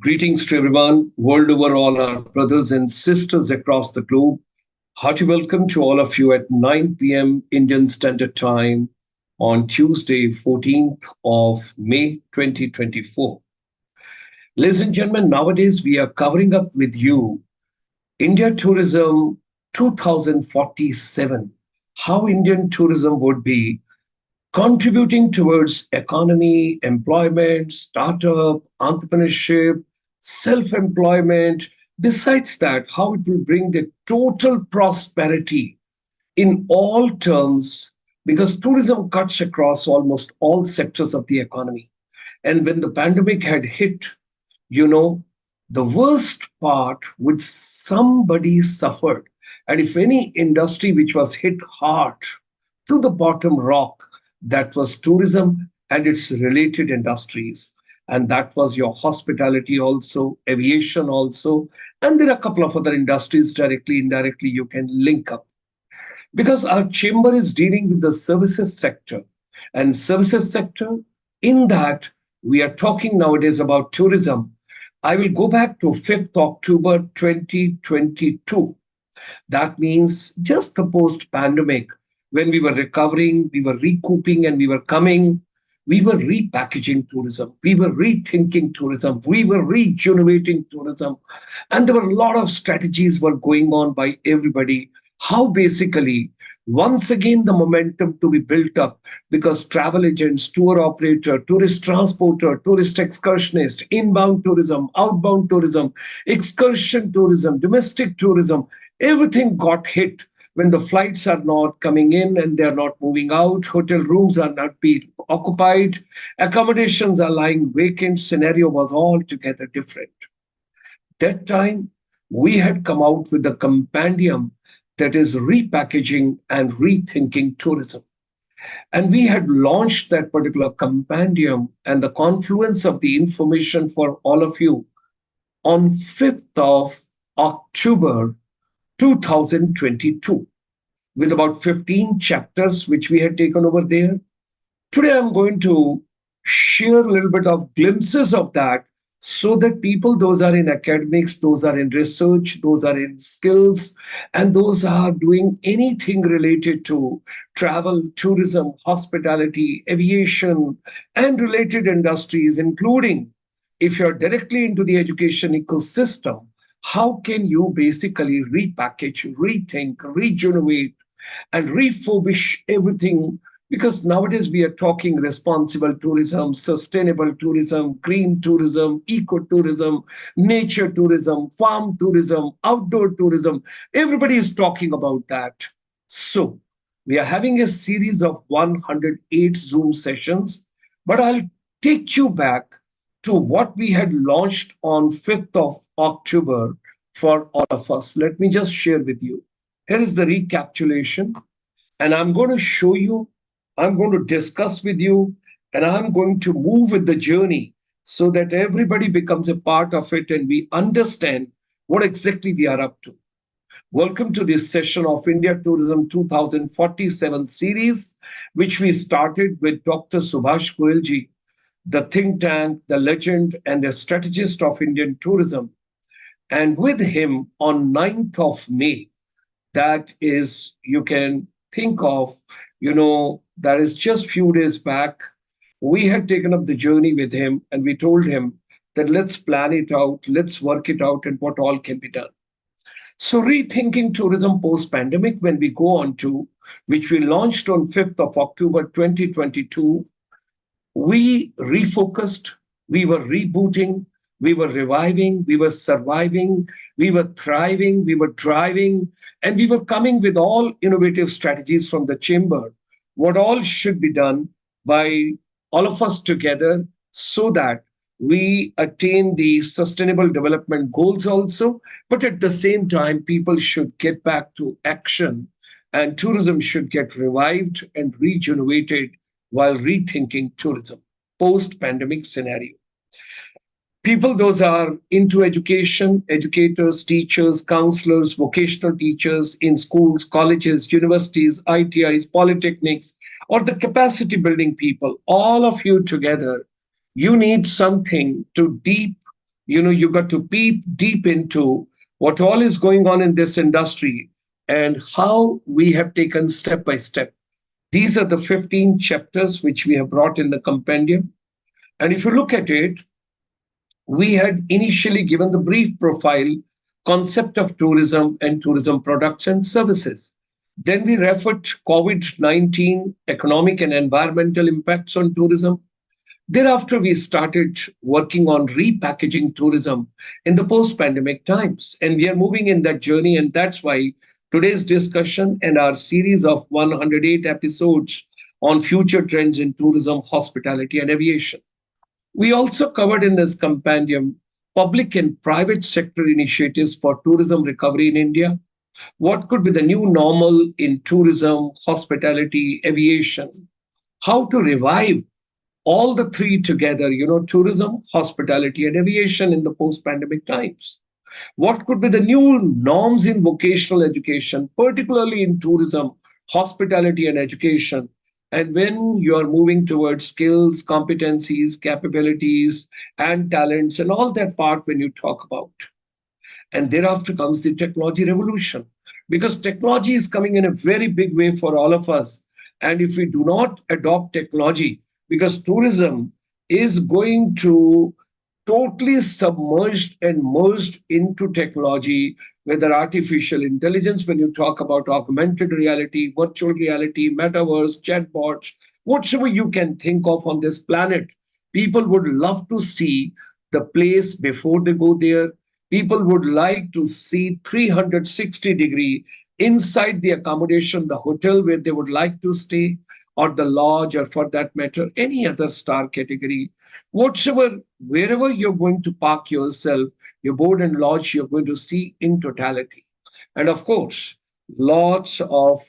Greetings to everyone, world over, all our brothers and sisters across the globe. Hearty welcome to all of you at 9 p.m. Indian Standard Time on Tuesday, 14th of May 2024. Ladies and gentlemen, nowadays we are covering up with you India Tourism 2047. How Indian tourism would be contributing towards economy, employment, startup, entrepreneurship, self-employment. Besides that, how it will bring the total prosperity in all terms, because tourism cuts across almost all sectors of the economy. And when the pandemic had hit, you know, the worst part which somebody suffered, and if any industry which was hit hard to the bottom rock, that was tourism and its related industries. And that was your hospitality also, aviation also. And there are a couple of other industries directly, indirectly, you can link up. Because our chamber is dealing with the services sector. And services sector, in that we are talking nowadays about tourism. I will go back to 5th October 2022. That means just the post-pandemic, when we were recovering, we were recouping, and we were coming, we were repackaging tourism, we were rethinking tourism, we were regenerating tourism. And there were a lot of strategies were going on by everybody. How basically, once again, the momentum to be built up, because travel agents, tour operator, tourist transporter, tourist excursionist, inbound tourism, outbound tourism, excursion tourism, domestic tourism, everything got hit when the flights are not coming in and they're not moving out, hotel rooms are not being occupied, accommodations are lying vacant, scenario was altogether different. That time, we had come out with a compendium that is repackaging and rethinking tourism. And we had launched that particular compendium and the confluence of the information for all of you on 5th of October 2022, with about 15 chapters which we had taken over there. Today, I'm going to share a little bit of glimpses of that so that people, those are in academics, those are in research, those are in skills, and those are doing anything related to travel, tourism, hospitality, aviation, and related industries, including if you're directly into the education ecosystem, how can you basically repackage, rethink, regenerate, and refurbish everything? Because nowadays we are talking responsible tourism, sustainable tourism, green tourism, eco-tourism, nature tourism, farm tourism, outdoor tourism. Everybody is talking about that. So we are having a series of 108 Zoom sessions, but I'll take you back to what we had launched on 5th of October for all of us. Let me just share with you. Here is the recapitulation, and I'm going to show you, I'm going to discuss with you, and I'm going to move with the journey so that everybody becomes a part of it and we understand what exactly we are up to. Welcome to this session of India Tourism 2047 series, which we started with Dr. Subhash Goyalji, the think tank, the legend, and the strategist of Indian tourism. And with him on 9th of May, that is, you can think of, that is just few days back, we had taken up the journey with him and we told him that let's plan it out, let's work it out and what all can be done. So rethinking tourism post-pandemic, when we go on to, which we launched on 5th of October 2022, we refocused, we were rebooting, we were reviving, we were surviving, we were thriving, we were driving, and we were coming with all innovative strategies from the chamber, what all should be done by all of us together so that we attain the sustainable development goals also, but at the same time, people should get back to action and tourism should get revived and regenerated while rethinking tourism post-pandemic scenario. People, those are into education, educators, teachers, counselors, vocational teachers in schools, colleges, universities, ITIs, polytechnics, or the capacity building people, all of you together, you need something to deep, You got to peep deep into what all is going on in this industry and how we have taken step by step. These are the 15 chapters which we have brought in the compendium. And if you look at it, we had initially given the brief profile concept of tourism and tourism products and services. Then we referred to COVID-19 economic and environmental impacts on tourism. Thereafter, we started working on repackaging tourism in the post pandemic times. And we are moving in that journey. And that's why today's discussion and our series of 108 episodes on future trends in tourism, hospitality, and aviation. We also covered in this compendium public and private sector initiatives for tourism recovery in India. What could be the new normal in tourism, hospitality, aviation? How to revive all the three together, tourism, hospitality, and aviation in the post pandemic times. What could be the new norms in vocational education, particularly in tourism, hospitality, and education? And when you are moving towards skills, competencies, capabilities, and talents, and all that part when you talk about. And thereafter comes the technology revolution, because technology is coming in a very big way for all of us. And if we do not adopt technology, because tourism is going to totally submerged and merged into technology, whether artificial intelligence, when you talk about augmented reality, virtual reality, metaverse, chatbots, whatever you can think of on this planet, people would love to see the place before they go there. People would like to see 360-degree inside the accommodation, the hotel where they would like to stay, or the lodge, or for that matter, any other star category. Whatever, wherever you're going to park yourself, your board and lodge, you're going to see in totality. And of course, lots of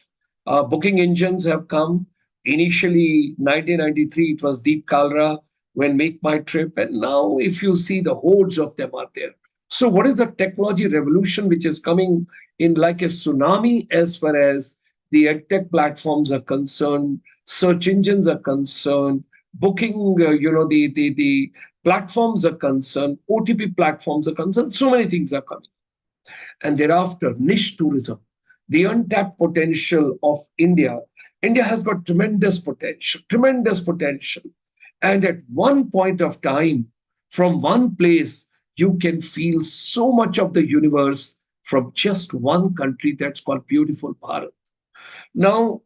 booking engines have come. Initially, 1993, it was Deep Kalra when Make My Trip. And now, if you see, the hordes of them are there. So, what is the technology revolution which is coming in like a tsunami as far as the edtech platforms are concerned, search engines are concerned, booking, the platforms are concerned, OTP platforms are concerned, so many things are coming. And thereafter, niche tourism, the untapped potential of India. India has got tremendous potential, tremendous potential. And at one point of time, from one place, you can feel so much of the universe from just one country, that's called beautiful Bharat. Now,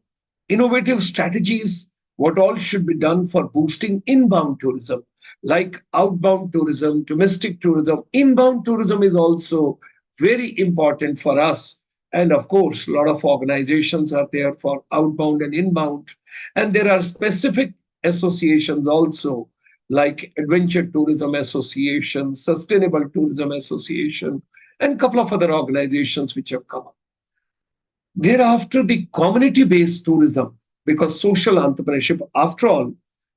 innovative strategies, what all should be done for boosting inbound tourism, like outbound tourism, domestic tourism. Inbound tourism is also very important for us. And of course, a lot of organizations are there for outbound and inbound. And there are specific associations also, like Adventure Tourism Association, Sustainable Tourism Association, and a couple of other organizations which have come up. Thereafter, the community based tourism, because social entrepreneurship, after all,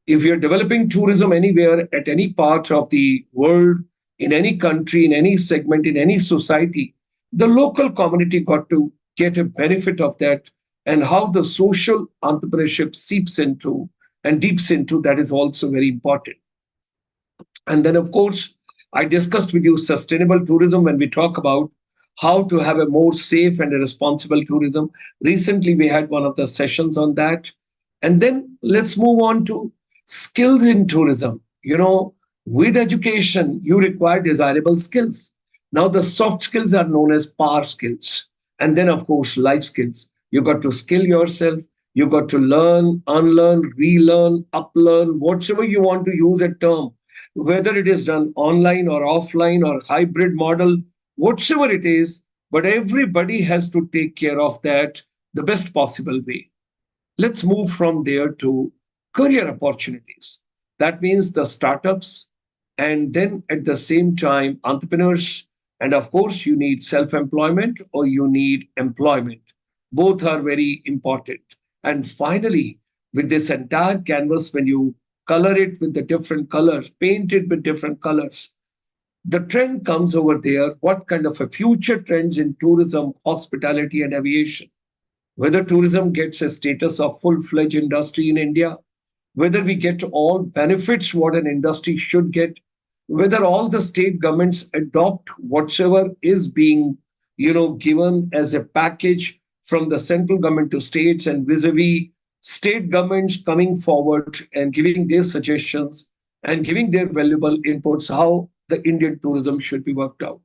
if you're developing tourism anywhere at any part of the world, in any country, in any segment, in any society, the local community got to get a benefit of that. And how the social entrepreneurship seeps into and deeps into that is also very important. And then, of course, I discussed with you sustainable tourism when we talk about how to have a more safe and a responsible tourism. Recently, we had one of the sessions on that. And then let's move on to skills in tourism. With education, you require desirable skills. Now, the soft skills are known as power skills. And then, of course, life skills. You got to skill yourself. You got to learn, unlearn, relearn, uplearn, whatever you want to use a term, whether it is done online or offline or hybrid model, whatever it is, but everybody has to take care of that the best possible way. Let's move from there to career opportunities. That means the startups, and then at the same time, entrepreneurs. And of course, you need self employment or you need employment. Both are very important. And finally, with this entire canvas, when you color it with the different colors, paint it with different colors, the trend comes over there. What kind of a future trends in tourism, hospitality, and aviation? Whether tourism gets a status of full-fledged industry in India, whether we get all benefits what an industry should get, whether all the state governments adopt whatever is being, given as a package from the central government to states, and vis-a-vis state governments coming forward and giving their suggestions and giving their valuable inputs, how the Indian tourism should be worked out.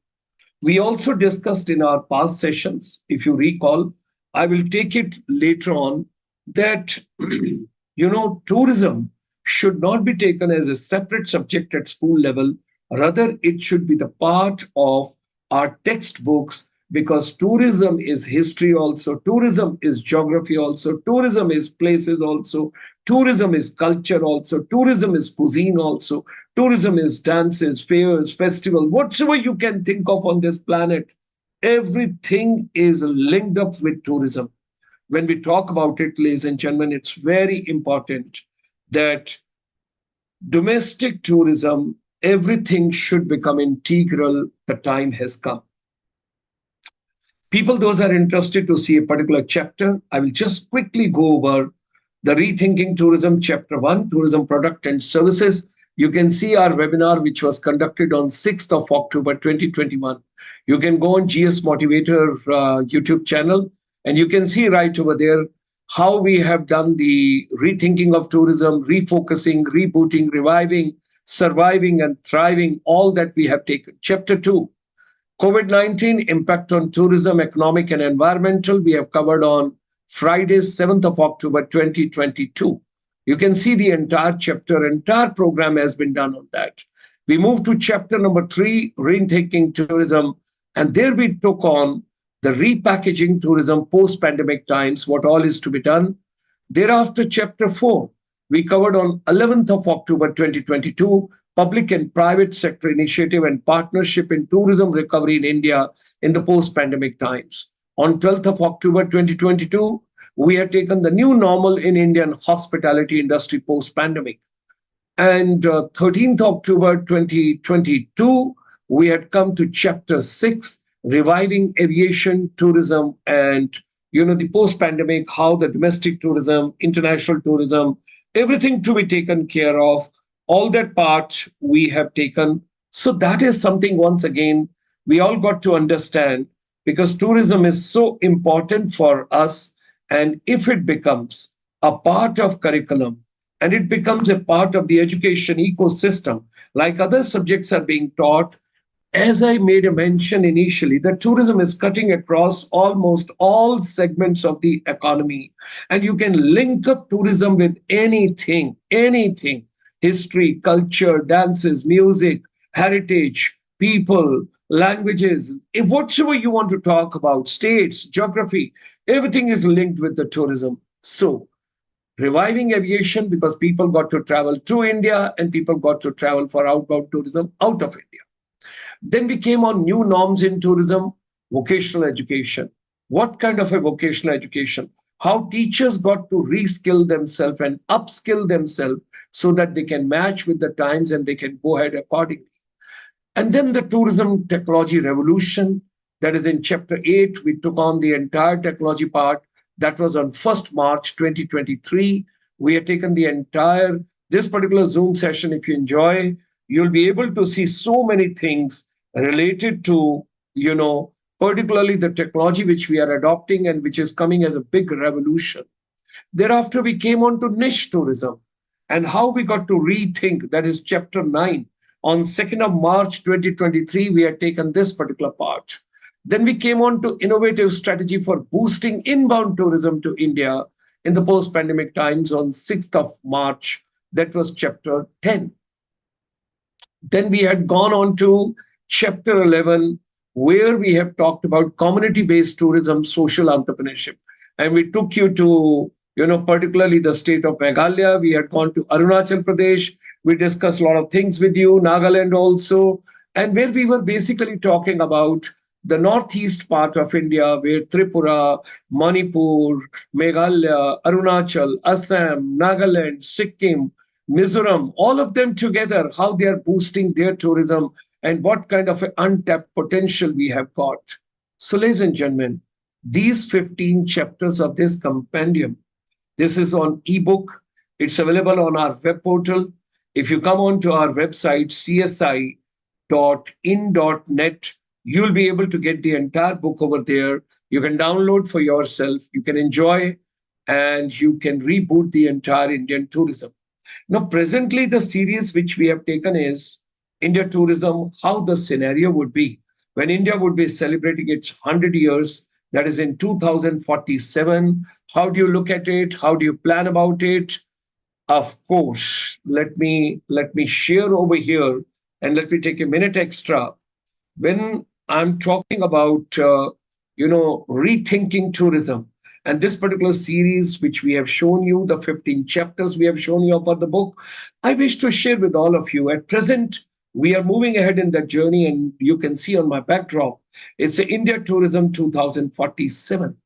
We also discussed in our past sessions, if you recall, I will take it later on, that tourism should not be taken as a separate subject at school level. Rather, it should be the part of our textbooks, because tourism is history also, tourism is geography also, tourism is places also, tourism is culture also, tourism is cuisine also, tourism is dances, fairs, festival, whatsoever you can think of on this planet. Everything is linked up with tourism. When we talk about it, ladies and gentlemen, it's very important that domestic tourism, everything should become integral. The time has come. People, those are interested to see a particular chapter, I will just quickly go over the Rethinking Tourism, Chapter 1, Tourism Product and Services. You can see our webinar, which was conducted on 6th of October 2021. You can go on GS Motivator YouTube channel, and you can see right over there how we have done the rethinking of tourism, refocusing, rebooting, reviving, surviving, and thriving, all that we have taken. Chapter 2, COVID-19 impact on tourism, economic and environmental, we have covered on Friday, 7th of October 2022. You can see the entire chapter, entire program has been done on that. We moved to chapter number 3, Rethinking Tourism, and there we took on the repackaging tourism post-pandemic times, what all is to be done. Thereafter, chapter 4, we covered on 11th of October 2022, public and private sector initiative and partnership in tourism recovery in India in the post-pandemic times. On 12th of October 2022, we had taken the new normal in Indian hospitality industry post-pandemic. And 13th October 2022, we had come to chapter 6, reviving aviation tourism and the post-pandemic, how the domestic tourism, international tourism, everything to be taken care of. All that part we have taken. So that is something, once again, we all got to understand, because tourism is so important for us. And if it becomes a part of curriculum and it becomes a part of the education ecosystem, like other subjects are being taught, as I made a mention initially, that tourism is cutting across almost all segments of the economy. And you can link up tourism with anything, history, culture, dances, music, heritage, people, languages, if whatsoever you want to talk about, states, geography, everything is linked with the tourism. So, reviving aviation, because people got to travel to India and people got to travel for outbound tourism out of India. Then we came on new norms in tourism, vocational education. What kind of a vocational education? How teachers got to reskill themselves and upskill themselves so that they can match with the times and they can go ahead accordingly. And then the tourism technology revolution, that is in chapter 8, we took on the entire technology part. That was on 1st March 2023. We had taken the entire, this particular Zoom session, if you enjoy, you'll be able to see so many things related to, particularly the technology which we are adopting and which is coming as a big revolution. Thereafter, we came on to niche tourism and how we got to rethink, that is chapter 9. On 2nd of March 2023, we had taken this particular part. Then we came on to innovative strategy for boosting inbound tourism to India in the post-pandemic times on 6th of March. That was chapter 10. Then we had gone on to chapter 11, where we have talked about community-based tourism, social entrepreneurship. And we took you to, particularly the state of Meghalaya. We had gone to Arunachal Pradesh. We discussed a lot of things with you, Nagaland also, and where we were basically talking about the northeast part of India, where Tripura, Manipur, Meghalaya, Arunachal, Assam, Nagaland, Sikkim, Mizoram, all of them together, how they are boosting their tourism and what kind of an untapped potential we have got. So, ladies and gentlemen, these 15 chapters of this compendium, this is on ebook. It's available on our web portal. If you come on to our website, csi.in.net, you'll be able to get the entire book over there. You can download for yourself, you can enjoy, and you can reboot the entire Indian tourism. Now, presently, the series which we have taken is India tourism, how the scenario would be when India would be celebrating its 100 years, that is in 2047. How do you look at it? How do you plan about it? Of course, let me share over here and let me take a minute extra when I'm talking about, rethinking tourism. And this particular series, which we have shown you, the 15 chapters we have shown you about the book, I wish to share with all of you. At present, we are moving ahead in that journey, and you can see on my backdrop, it's the India Tourism 2047.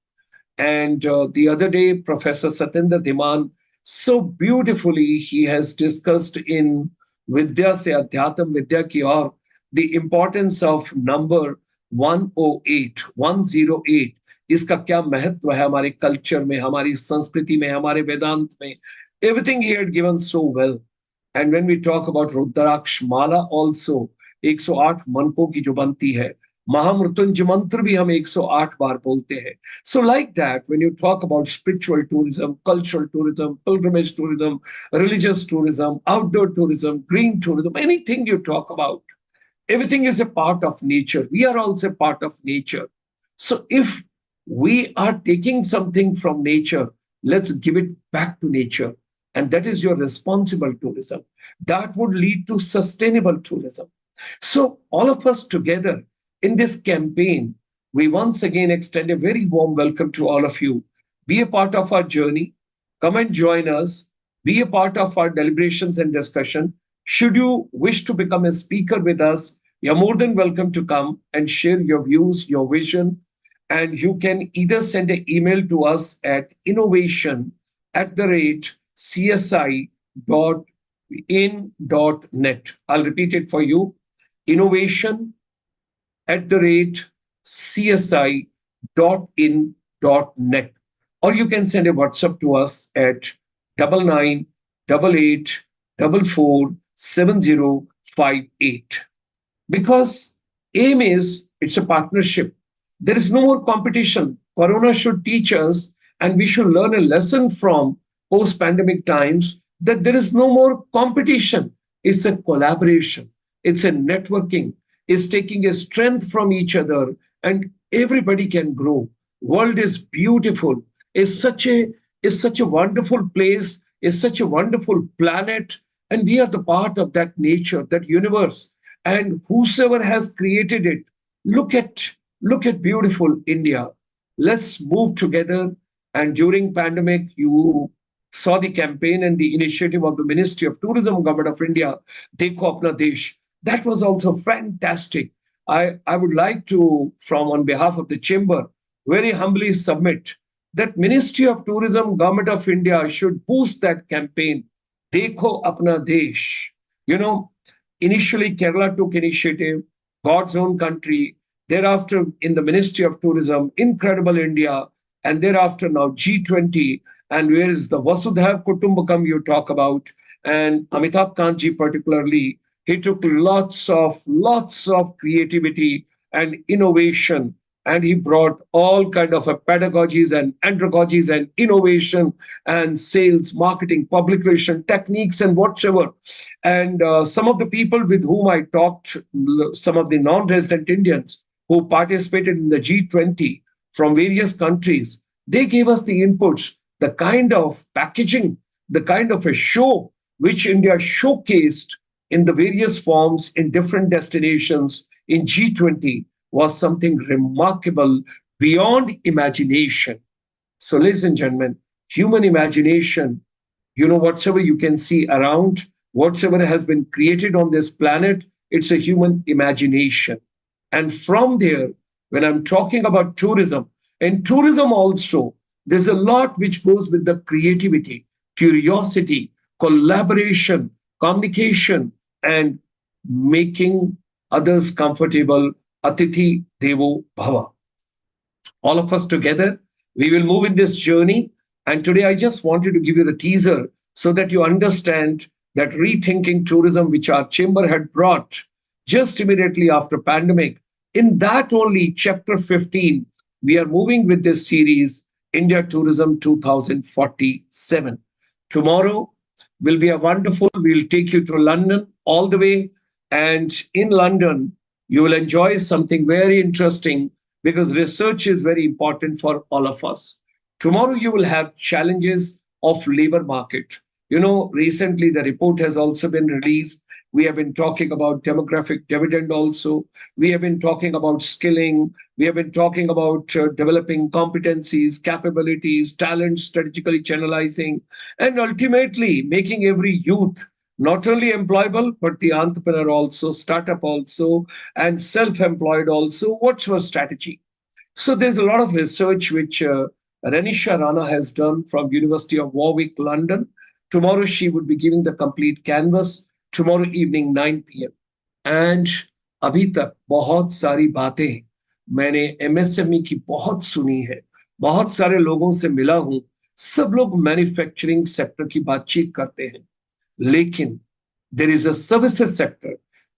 And the other day, Professor Satyendra Dhiman, so beautifully, he has discussed in Vidya Se Adhyatam Vidya Ki Aur the importance of number 108, 108. इसका क्या महत्व है हमारे culture में, हमारी संस्कृति में, हमारे वेदांत में. Everything he had given so well. And when we talk about Rudraksh Mala also, 108 मनकों की जो बनती है, महामृत्युंजय मंत्र भी हम 108 बार बोलते हैं. So like that, when you talk about spiritual tourism, cultural tourism, pilgrimage tourism, religious tourism, outdoor tourism, green tourism, anything you talk about, everything is a part of nature. We are also a part of nature. So if we are taking something from nature, let's give it back to nature. And that is your responsible tourism. That would lead to sustainable tourism. So, all of us together in this campaign, we once again extend a very warm welcome to all of you. Be a part of our journey. Come and join us. Be a part of our deliberations and discussion. Should you wish to become a speaker with us, you're more than welcome to come and share your views, your vision. And you can either send an email to us at innovation@csi.in.net. I'll repeat it for you: innovation@csi.in.net. Or you can send a WhatsApp to us at 9988447058. Because aim is it's a partnership. There is no more competition. Corona should teach us, and we should learn a lesson from post pandemic times that there is no more competition. It's a collaboration, it's a networking, it's taking a strength from each other, and everybody can grow. World is beautiful. It's such a wonderful place. It's such a wonderful planet, and we are the part of that nature, that universe. And whosoever has created it, look at look at beautiful India. Let's move together. And during pandemic, you saw the campaign and the initiative of the Ministry of Tourism, Government of India, Dekho Apna Desh. That was also fantastic. I would like to, from on behalf of the chamber, very humbly submit that Ministry of Tourism, Government of India should boost that campaign, Dekho Apna Desh. You know, initially Kerala took initiative, God's own country. Thereafter, in the Ministry of Tourism, Incredible India, and thereafter now G20. And where is the Vasudhaiv Kutumbakam you talk about? And Amitabh Kantji particularly, he took lots of creativity and innovation, and he brought all kind of pedagogies and andragogies and innovation and sales, marketing, public relation techniques and whatever. And some of the people with whom I talked, some of the non-resident Indians who participated in the G20 from various countries, they gave us the inputs, the kind of packaging, the kind of a show which India showcased in the various forms in different destinations in G20 was something remarkable beyond imagination. So, ladies and gentlemen, human imagination, whatsoever you can see around, whatsoever has been created on this planet, it's a human imagination. And from there, when I'm talking about tourism, and tourism also, there's a lot which goes with the creativity, curiosity, collaboration, communication, and making others comfortable. Atithi Devo Bhava. All of us together, we will move in this journey. And today I just wanted to give you the teaser so that you understand that rethinking tourism, which our chamber had brought just immediately after pandemic. In that only chapter 15, we are moving with this series, India Tourism 2047. Tomorrow will be a wonderful, we'll take you to London all the way. And in London, you will enjoy something very interesting because research is very important for all of us. Tomorrow, you will have challenges of labor market. You know, recently the report has also been released. We have been talking about demographic dividend also. We have been talking about skilling. We have been talking about developing competencies, capabilities, talent, strategically channelizing, and ultimately making every youth not only employable, but the entrepreneur also, startup also, and self-employed also. What's your strategy? So there's a lot of research which Renisha Rana has done from University of Warwick, London. Tomorrow she would be giving the complete canvas, tomorrow evening 9 p.m. And अभी तक बहुत सारी बातें मैंने MSME की बहुत सुनी है, बहुत सारे लोगों से मिला हूं, सब लोग मैन्युफैक्चरिंग सेक्टर की बातचीत करते हैं, लेकिन there is a services sector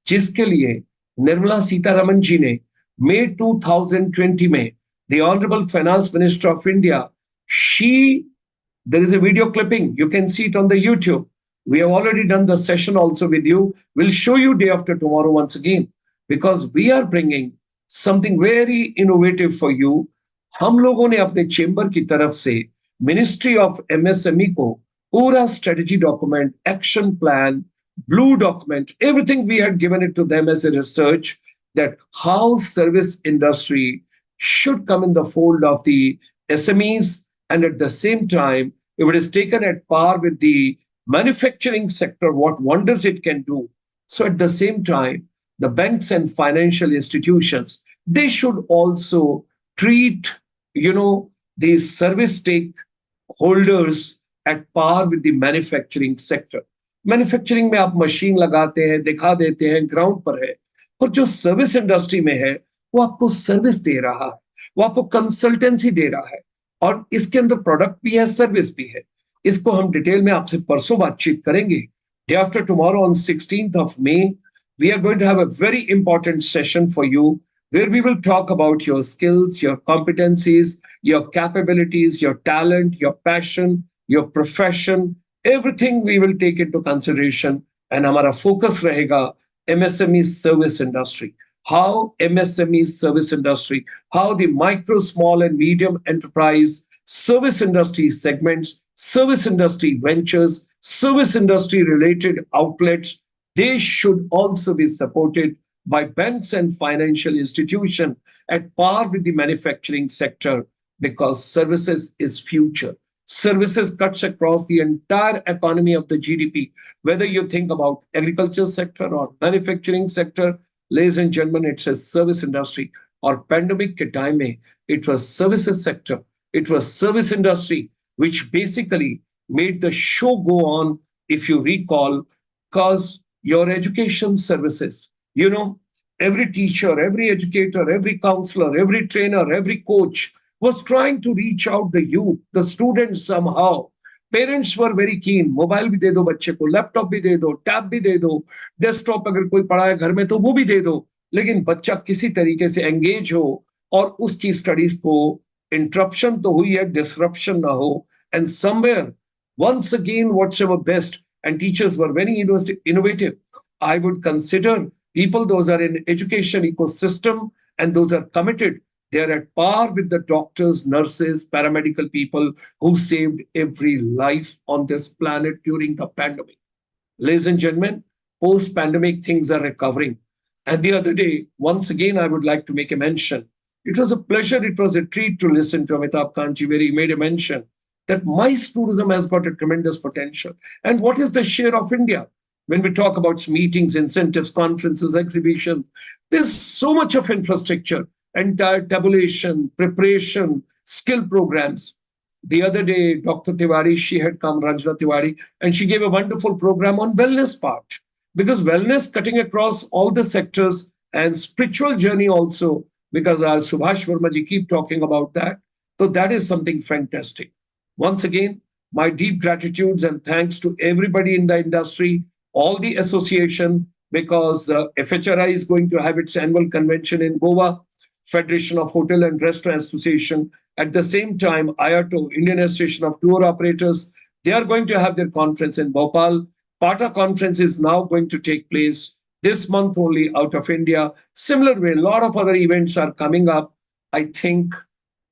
जिसके लिए निर्मला सीतारमन जी ने मई 2020 में the honourable finance minister of India she there is a video clipping. You can see it on the YouTube. We have already done the session also with you. We'll show you day after tomorrow once again because we are bringing something very innovative for you. हम लोगों ने अपने chamber की तरफ से ministry of MSME को पूरा strategy document, action plan, blue document, everything we had given it to them as a research that how service industry should come in the fold of the SMEs, and at the same time, if it is taken at par with the manufacturing sector, what wonders it can do. So at the same time, the banks and financial institutions, they should also treat, these service stakeholders at par with the manufacturing sector. Manufacturing में आप machine लगाते हैं, दिखा देते हैं, ground पर है, और जो सर्विस इंडस्ट्री में है वो आपको सर्विस दे रहा है, वो आपको कंसल्टेंसी दे रहा है, और इसके अंदर प्रोडक्ट भी है, सर्विस भी है. इसको हम डिटेल में आपसे परसों बातचीत करेंगे. Day after tomorrow on 16th of May, we are going to have a very important session for you where we will talk about your skills, your competencies, your capabilities, your talent, your passion, your profession, everything we will take into consideration. And हमारा focus रहेगा MSME service industry. How MSME service industry, how the micro, small, and medium enterprise service industry segments, service industry ventures, service industry related outlets, they should also be supported by banks and financial institutions at par with the manufacturing sector because services is future. Services cuts across the entire economy of the GDP, whether you think about agriculture sector or manufacturing sector. Ladies and gentlemen, it's a service industry. Or pandemic ke time mein, it was services sector. It was service industry, which basically made the show go on, if you recall, because your education services, every teacher, every educator, every counselor, every trainer, every coach was trying to reach out the youth, the students somehow. Parents were very keen. Mobile भी दे दो बच्चे को, laptop भी दे दो, tab भी दे दो, desktop अगर कोई पढ़ा है घर में तो वो भी दे दो, लेकिन बच्चा किसी तरीके से एंगेज हो और उसकी स्टडीज को इंटरप्शन तो हुई है, डिसरप्शन ना हो. And somewhere once again whatever best, and teachers were very innovative. I would consider people those are in education ecosystem and those are committed. They are at par with the doctors, nurses, paramedical people who saved every life on this planet during the pandemic. Ladies and gentlemen, post-pandemic things are recovering. And the other day, once again, I would like to make a mention. It was a pleasure, it was a treat to listen to Amitabh Kanji, where he made a mention that MICE tourism has got a tremendous potential. And what is the share of India? When we talk about meetings, incentives, conferences, exhibitions, there's so much of infrastructure, entire tabulation, preparation, skill programs. The other day, Dr. Tiwari, she had come, Ranjana Tiwari, and she gave a wonderful program on wellness part. Because wellness cutting across all the sectors and spiritual journey also, because our Subhash Verma ji keep talking about that. So that is something fantastic. Once again, my deep gratitudes and thanks to everybody in the industry all the association, because FHRI is going to have its annual convention in Goa, Federation of Hotel and Restaurant Association. At the same time, IATO, Indian Association of Tour Operators, they are going to have their conference in Bhopal. PATA conference is now going to take place this month only out of India. Similar way, a lot of other events are coming up. I think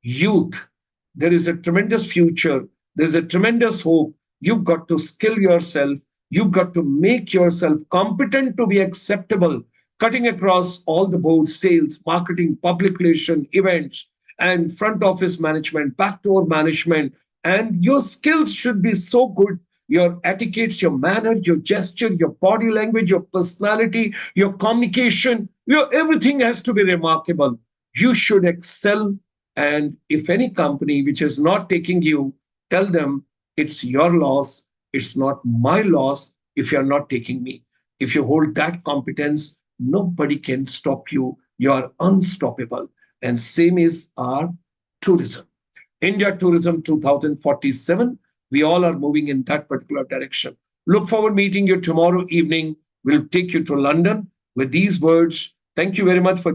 youth, there is a tremendous future. There's a tremendous hope. You've got to skill yourself. You've got to make yourself competent to be acceptable, cutting across all the boards, sales, marketing, public relation, events, and front office management, backdoor management. And your skills should be so good. Your etiquettes, your manner, your gesture, your body language, your personality, your communication, your everything has to be remarkable. You should excel. And if any company which is not taking you, tell them it's your loss, it's not my loss if you're not taking me. If you hold that competence, nobody can stop you. You're unstoppable. And same is our tourism. India Tourism 2047. We all are moving in that particular direction. Look forward meeting you tomorrow evening. We'll take you to London with these words. Thank you very much for